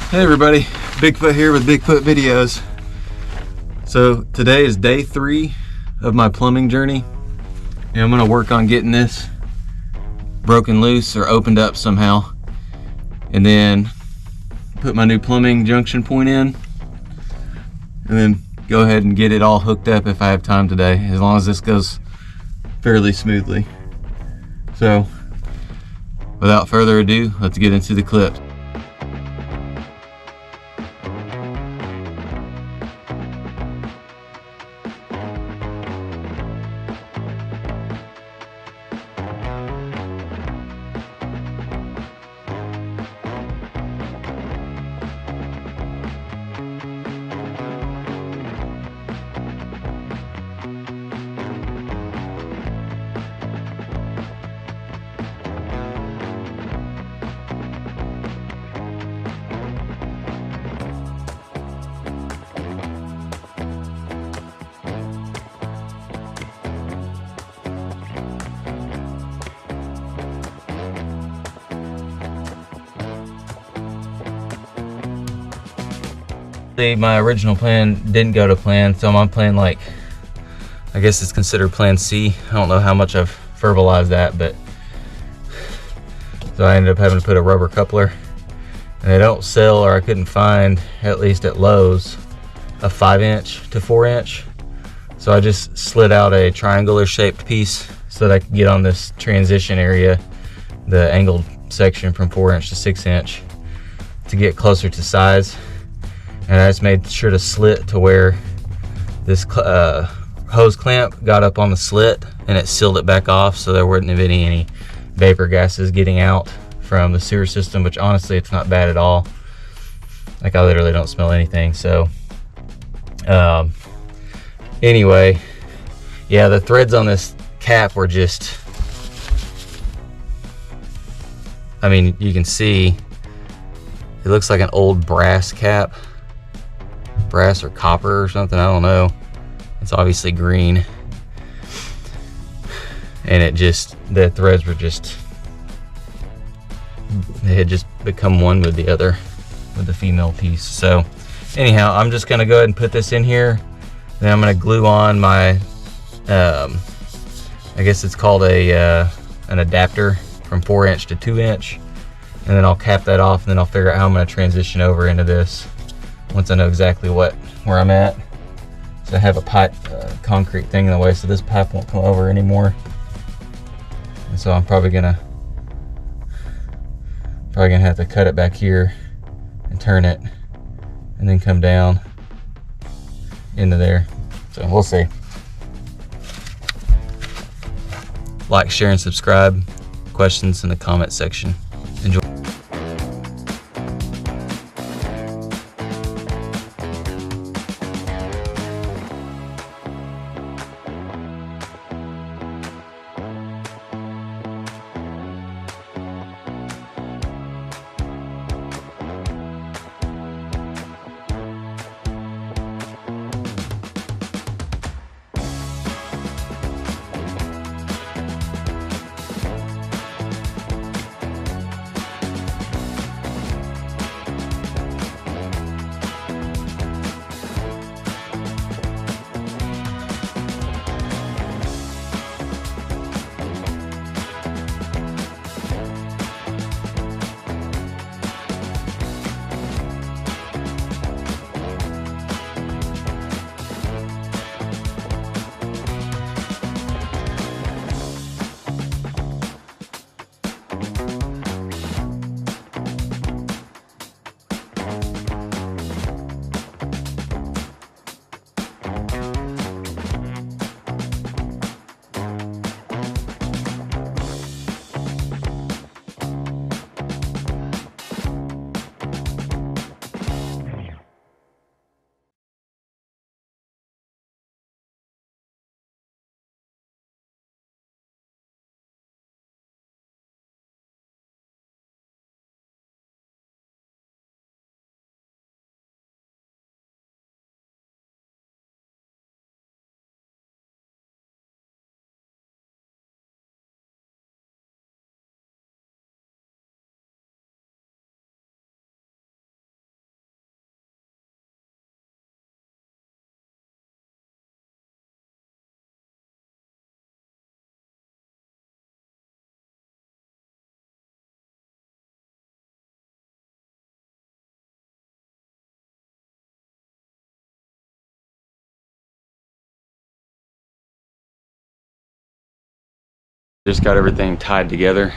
Hey everybody, Bigfoot here with Bigfoot Videos. So today is day 3 of my plumbing journey, and I'm going to work on getting this broken loose or opened up somehow, and then put my new plumbing junction point in, and then go ahead and get it all hooked up if I have time today, as long as this goes fairly smoothly. So without further ado, let's get into the clip. My original plan didn't go to plan, so I'm on plan, like, I guess it's considered plan C. I don't know how much I've verbalized that, but so I ended up having to put a rubber coupler, and they don't sell, or I couldn't find, at least at Lowe's, a 5" to 4". So I just slid out a triangular shaped piece so that I could get on this transition area, the angled section from 4" to 6" to get closer to size. And I just made sure to slit to where this hose clamp got up on the slit, and it sealed it back off, so there wouldn't have been any vapor gases getting out from the sewer system, which honestly it's not bad at all. Like, I literally don't smell anything. So anyway, yeah, the threads on this cap were just, I mean, you can see it looks like an old brass cap. Brass or copper or something, I don't know. It's obviously green, and it just, the threads were just, they had just become one with the other, with the female piece. So anyhow, I'm just gonna go ahead and put this in here, then I'm gonna glue on my I guess it's called a an adapter from 4" to 2", and then I'll cap that off, and then I'll figure out how I'm gonna transition over into this once I know exactly where I'm at. So I have a pipe, concrete thing in the way, so this pipe won't come over anymore. And so I'm probably gonna have to cut it back here and turn it, and then come down into there. So we'll see. Like, share, and subscribe. Questions in the comment section. Enjoy. Just got everything tied together,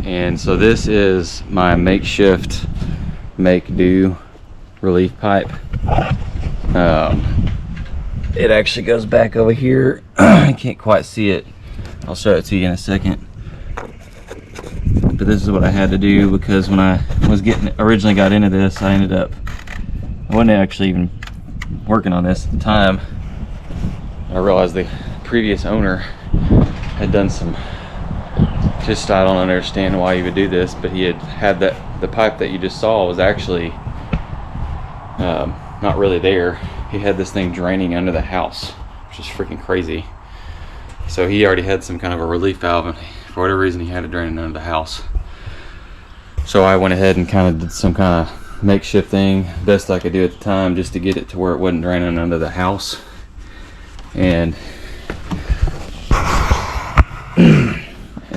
and so this is my makeshift make do relief pipe. It actually goes back over here. I can't quite see it. I'll show it to you in a second. But this is what I had to do, because when I was originally got into this, I wasn't actually even working on this at the time. I realized the previous owner had done some, just I don't understand why he would do this, but he had the pipe that you just saw was actually not really there. He had this thing draining under the house, which is freaking crazy. So he already had some kind of a relief valve, and for whatever reason he had it draining under the house. So I went ahead and kind of did some kind of makeshift thing, best I could do at the time, just to get it to where it wasn't draining under the house. And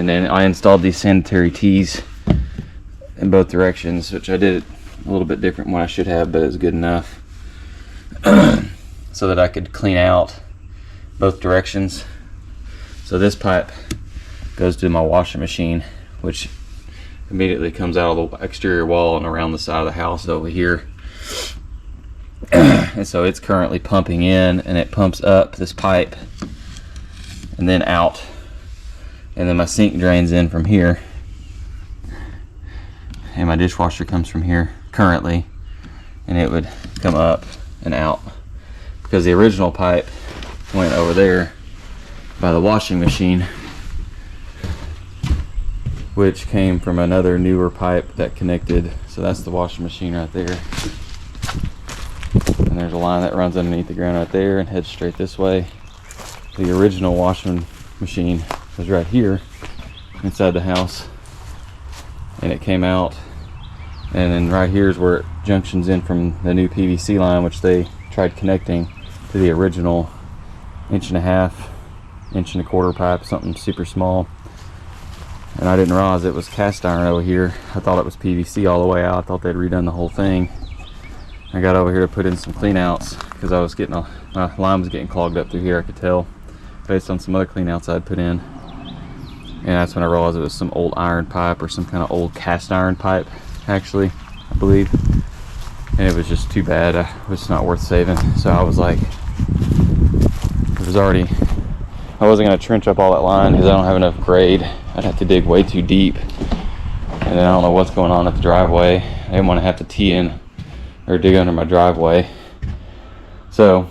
then I installed these sanitary tees in both directions, which I did a little bit different than what I should have, but it's good enough. So that I could clean out both directions. So this pipe goes to my washing machine, which immediately comes out of the exterior wall and around the side of the house over here. And so it's currently pumping in, and it pumps up this pipe and then out, and then my sink drains in from here, and my dishwasher comes from here currently, and it would come up and out, because the original pipe went over there by the washing machine, which came from another newer pipe that connected. So that's the washing machine right there, and there's a line that runs underneath the ground right there and heads straight this way. The original washing machine was right here inside the house, and it came out, and then right here is where it junctions in from the new PVC line, which they tried connecting to the original 1.5 1.25 pipe, something super small. And I didn't realize it was cast iron over here. I thought it was PVC all the way out. I thought they'd redone the whole thing. I got over here to put in some clean outs, because I was getting my line was getting clogged up through here, I could tell, based on some other clean outs I'd put in. And that's when I realized it was some old iron pipe, or some kind of old cast iron pipe, actually, I believe. And it was just too bad. It was not worth saving. So I was like, I wasn't going to trench up all that line because I don't have enough grade. I'd have to dig way too deep, and then I don't know what's going on at the driveway. I didn't want to have to tee in or dig under my driveway. So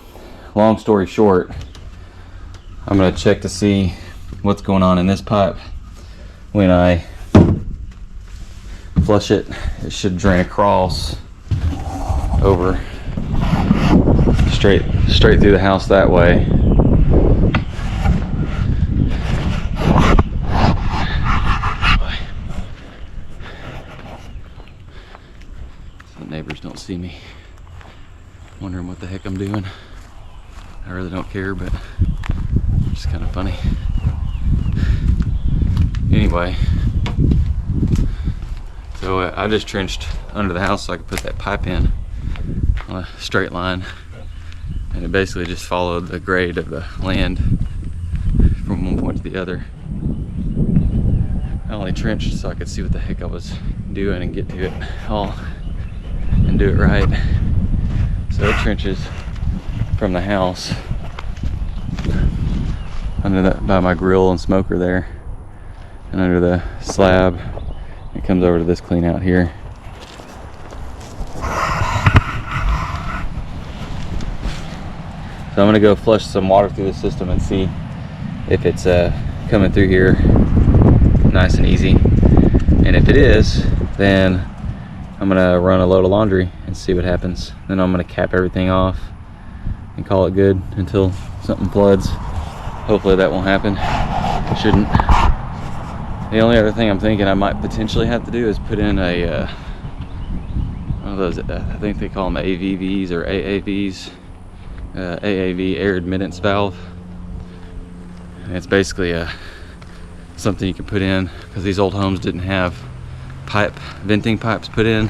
long story short, I'm going to check to see what's going on in this pipe. When I flush it, it should drain across over straight through the house that way. So the neighbors don't see me wondering what the heck I'm doing. I really don't care, but it's kind of funny. Anyway, so I just trenched under the house so I could put that pipe in on a straight line, and it basically just followed the grade of the land from one point to the other. I only trenched so I could see what the heck I was doing and get to it all and do it right. So it trenches from the house under that, by my grill and smoker there, and under the slab it comes over to this clean out here. So I'm gonna go flush some water through the system and see if it's coming through here nice and easy. And if it is, then I'm gonna run a load of laundry and see what happens. Then I'm gonna cap everything off and call it good until something floods. Hopefully that won't happen. It shouldn't. The only other thing I'm thinking I might potentially have to do is put in a one of those, I think they call them AVVs or AAVs, AAV, air admittance valve. And it's basically something you can put in, because these old homes didn't have venting pipes put in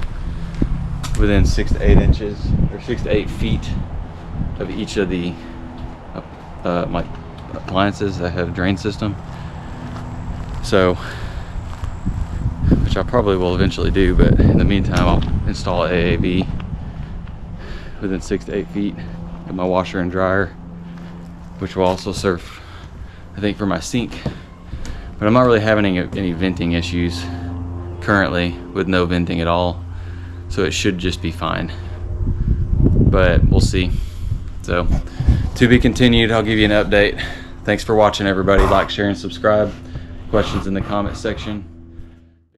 within 6 to 8 inches or 6 to 8 feet of each of the my appliances that have a drain system. So, which I probably will eventually do, but in the meantime, I'll install AAV within 6 to 8 feet of my washer and dryer, which will also serve, I think, for my sink. But I'm not really having any venting issues currently, with no venting at all, so it should just be fine, but we'll see. So, to be continued. I'll give you an update. Thanks for watching, everybody. Like, share, and subscribe. Questions in the comment section.